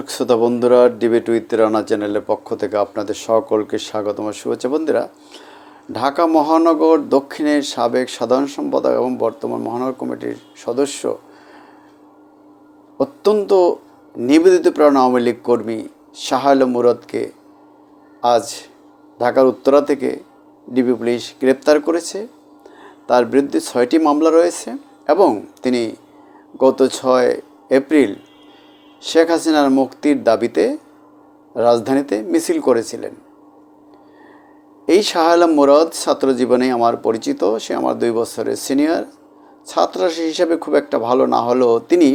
দর্শক শ্রোতা বন্ধুরা, ডিবেট উইথ রানা চ্যানেলের পক্ষ থেকে আপনাদের সকলকে স্বাগতম ও শুভেচ্ছা। বন্ধুরা, ঢাকা মহানগর দক্ষিণের সাবেক সাধারণ সম্পাদক এবং বর্তমান মহানগর কমিটির সদস্য, অত্যন্ত নিবেদিত প্রাণ আওয়ামী লীগ কর্মী শাহ আলম মুরাদকে আজ ঢাকার উত্তরা থেকে ডিবি পুলিশ গ্রেপ্তার করেছে। তার বিরুদ্ধে 6টি মামলা রয়েছে এবং তিনি গত 6 এপ্রিল শেখ হাসিনার মুক্তির দাবিতে রাজধানীতে মিছিল করেছিলেন। এই শাহ আলম মুরাদ ছাত্র জীবনে আমার পরিচিত। সে আমার 2 বছরের সিনিয়র। ছাত্র হিসেবে খুব একটা ভালো না হলেও তিনি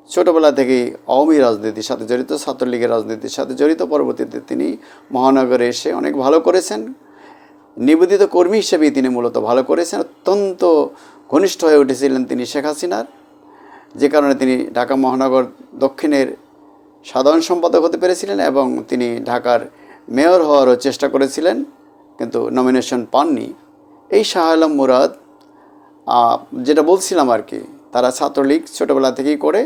ছোটোবেলা থেকেই আওয়ামী রাজনীতির সাথে জড়িত, ছাত্রলীগের রাজনীতির সাথে জড়িত। পরবর্তীতে তিনি মহানগরে এসে অনেক ভালো করেছেন। নিবেদিত কর্মী হিসেবেই তিনি মূলত ভালো করেছেন। অত্যন্ত ঘনিষ্ঠ হয়ে উঠেছিলেন তিনি শেখ হাসিনার, যে কারণে তিনি ঢাকা মহানগর দক্ষিণের সাধারণ সম্পাদক হতে পেরেছিলেন এবং তিনি ঢাকার মেয়র হওয়ারও চেষ্টা করেছিলেন, কিন্তু নমিনেশন পাননি। এই শাহ আলম মুরাদ, যেটা বলছিলাম আর কি, তারা ছাত্রলীগ ছোটোবেলা থেকেই করে।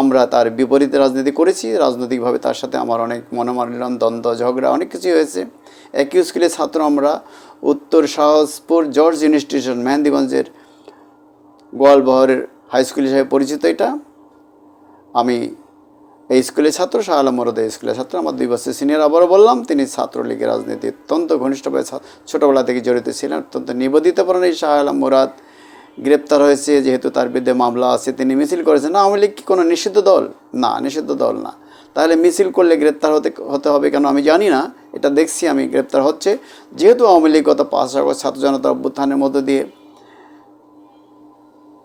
আমরা তার বিপরীতে রাজনীতি করেছি। রাজনৈতিকভাবে তার সাথে আমার অনেক মনোমালিন্য, দ্বন্দ্ব, ঝগড়া অনেক কিছুই হয়েছে। একই স্কুলের ছাত্র আমরা। উত্তর শাহজাহানপুর জর্জ ইনস্টিটিউশন মেহেন্দিগঞ্জের গোয়ালবহরের হাই স্কুল হিসেবে পরিচিত এটা। আমি এই স্কুলের ছাত্র, শাহ আলম মুরাদ এই স্কুলের ছাত্র। আমার 2 বছর সিনিয়র। আবারও বললাম, তিনি ছাত্রলীগের রাজনীতি অত্যন্ত ঘনিষ্ঠভাবে ছোটোবেলা থেকে জড়িত ছিলেন। অত্যন্ত নিবেদিত প্রাণ এই শাহ আলম মুরাদ গ্রেপ্তার হয়েছে যেহেতু তার বিরুদ্ধে মামলা আছে। তিনি মিছিল করেছেন। না, আওয়ামী লীগ কি কোনো নিষিদ্ধ দল? না, নিষিদ্ধ দল না। তাহলে মিছিল করলে গ্রেপ্তার হতে হবে কেন আমি জানি না। এটা দেখছি আমি গ্রেপ্তার হচ্ছে যেহেতু আওয়ামী লীগ গত 5 আগস্ট ছাত্র জনতা অভ্যুত্থানের মধ্য দিয়ে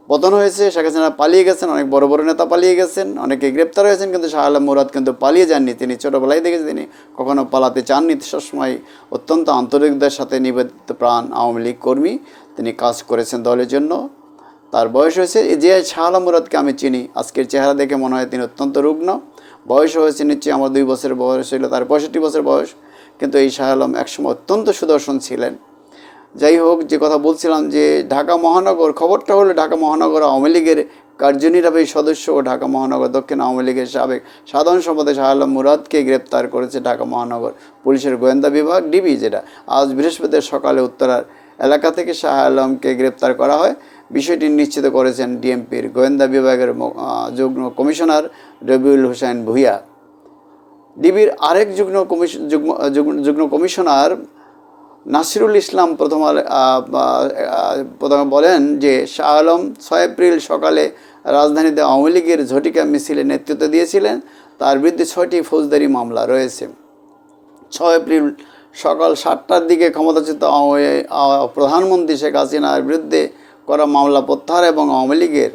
পতন হয়েছে। শেখ হাসিনা পালিয়ে গেছেন, অনেক বড় বড় নেতা পালিয়ে গেছেন, অনেকে গ্রেপ্তার হয়েছেন, কিন্তু শাহ আলম মুরাদ কিন্তু পালিয়ে যাননি। তিনি ছোটোবেলায় দেখেছি তিনি কখনো পালাতে চাননি। সবসময় অত্যন্ত আন্তরিকতার সাথে নিবেদিত প্রাণ আওয়ামী লীগ কর্মী তিনি কাজ করেছেন দলের জন্য। তার বয়স হয়েছে, যে শাহ আলম মুরাদকে আমি চিনি, আজকের চেহারা দেখে মনে হয় তিনি অত্যন্ত রুগ্ন। বয়স হয়েছে নিশ্চয়ই আমার 2 বছরের বয়স ছিল, তার 65 বছর বয়স। কিন্তু এই শাহ আলম একসময় অত্যন্ত সুদর্শন ছিলেন। যাই হোক, যে কথা বলছিলাম যে ঢাকা মহানগর, খবরটা হলো ঢাকা মহানগর আওয়ামী লীগের কার্যনির্বাহী সদস্য ও ঢাকা মহানগর দক্ষিণ আওয়ামী লীগের সাবেক সাধারণ সম্পাদক শাহ আলম মুরাদকে গ্রেপ্তার করেছে ঢাকা মহানগর পুলিশের গোয়েন্দা বিভাগ, ডিবি, যেটা আজ বৃহস্পতিবার সকালে উত্তরার এলাকা থেকে শাহ আলমকে গ্রেপ্তার করা হয়। বিষয়টি নিশ্চিত করেছেন ডিএমপির গোয়েন্দা বিভাগের যুগ্ম কমিশনার রবিউল হোসেন ভূঁইয়া। ডিবির আরেক যুগ্ম কমিশনার নাসিরুল ইসলাম প্রথমে বলেন যে শাহ আলম 6 এপ্রিল সকালে রাজধানীতে আওয়ামী লীগের ঝটিকা মিছিলে নেতৃত্ব দিয়েছিলেন। তার বিরুদ্ধে 6টি ফৌজদারি মামলা রয়েছে। 6 এপ্রিল সকাল 7টার দিকে ক্ষমতাচ্যুত প্রধানমন্ত্রী শেখ হাসিনার বিরুদ্ধে করা মামলা প্রত্যাহার এবং আওয়ামী লীগের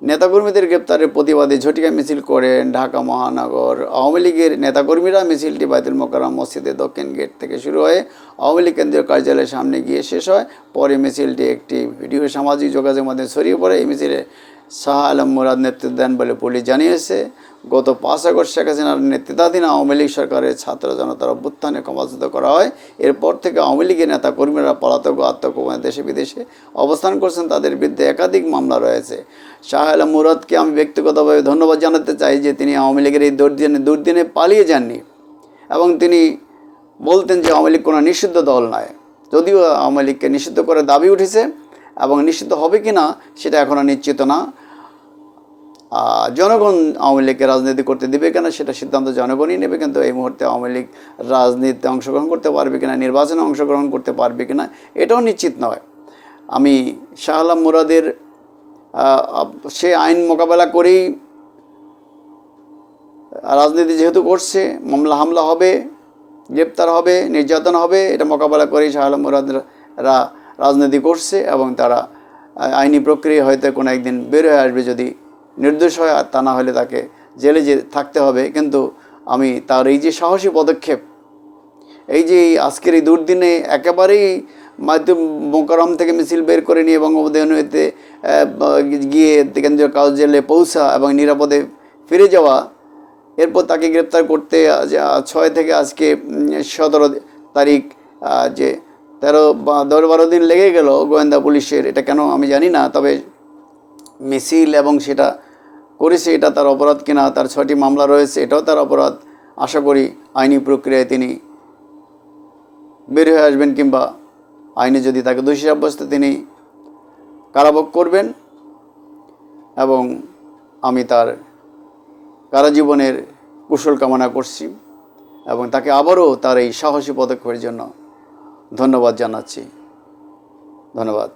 নেতাকর্মীদের গ্রেপ্তারের প্রতিবাদে ঝটিকা মিছিল করেন ঢাকা মহানগর আওয়ামী লীগের নেতাকর্মীরা। মিছিলটি বাইতুল মোকাররম মসজিদের দক্ষিণ গেট থেকে শুরু হয়ে আওয়ামী লীগ কেন্দ্রীয় কার্যালয়ের সামনে গিয়ে শেষ হয়। পরে মিছিলটি একটি ভিডিও সামাজিক যোগাযোগের মাধ্যমে ছড়িয়ে পড়ে। এই মিছিলে শাহ আলম মুরাদ নেতৃত্ব দেন বলে পুলিশ জানিয়েছে। গত 5 আগস্ট শেখ হাসিনার নেতৃত্বাধীন আওয়ামী লীগ সরকারের ছাত্র জনতার অভ্যুত্থানে ক্ষমতাচ্যুত করা হয়। এরপর থেকে আওয়ামী লীগের নেতা কর্মীরা পলাতক ও আত্মগোপনে দেশে বিদেশে অবস্থান করছেন। তাদের বিরুদ্ধে একাধিক মামলা রয়েছে। শাহ আলম মুরাদকে আমি ব্যক্তিগতভাবে ধন্যবাদ জানাতে চাই যে তিনি আওয়ামী লীগের এই দুর্দিনে পালিয়ে যাননি এবং তিনি বলতেন যে আওয়ামী লীগ কোনো নিষিদ্ধ দল নয়। যদিও আওয়ামী লীগকে নিষিদ্ধ করে দাবি উঠেছে এবং নিষিদ্ধ হবে কি না সেটা এখনও নিশ্চিত না। জনগণ আওয়ামী লীগকে রাজনীতি করতে দেবে কিনা সেটা সিদ্ধান্ত জনগণই নেবে, কিন্তু এই মুহূর্তে আওয়ামী লীগ রাজনীতিতে অংশগ্রহণ করতে পারবে কিনা, নির্বাচনে অংশগ্রহণ করতে পারবে কিনা এটাও নিশ্চিত নয়। আমি শাহ আলম মুরাদের সে আইন মোকাবেলা করেই রাজনীতি যেহেতু করছে, মামলা হামলা হবে, গ্রেপ্তার হবে, নির্যাতন হবে, এটা মোকাবেলা করেই শাহ আলম মুরাদরা রাজনীতি করছে এবং তারা আইনি প্রক্রিয়া হয়তো কোনো একদিন বের হয়ে আসবে যদি নির্দোষ হয়, আর তা না হলে তাকে জেলে থাকতে হবে। কিন্তু আমি তার এই যে সাহসী পদক্ষেপ, এই যে আজকের এই দুর্দিনে একেবারেই বাইতুল মোকাররম থেকে মিছিল বের করে নিয়ে বঙ্গবন্ধু এভিনিউতে গিয়ে কেন্দ্রীয় কার্যালয়ে পৌঁছা এবং নিরাপদে ফিরে যাওয়া, এরপর তাকে গ্রেপ্তার করতে 6 থেকে আজকে 17 তারিখ, যে 10-12 দিন লেগে গেল গোয়েন্দা পুলিশের। এটা কেন আমি জানি না, তবে মিছিল এবং সেটা করেছে এটা তার অপরাধ কিনা, তার 6টি মামলা রয়েছে এটাও তার অপরাধ। আশা করি আইনি প্রক্রিয়ায় তিনি বের হয়ে আসবেন, কিংবা আইনে যদি তাকে দোষী সাব্যস্ত তিনি কারাভোগ করবেন। এবং আমি তার কারাজীবনের কুশল কামনা করছি এবং তাকে আবারও তার এই সাহসী পদক্ষেপের জন্য ধন্যবাদ জানাচ্ছি। ধন্যবাদ।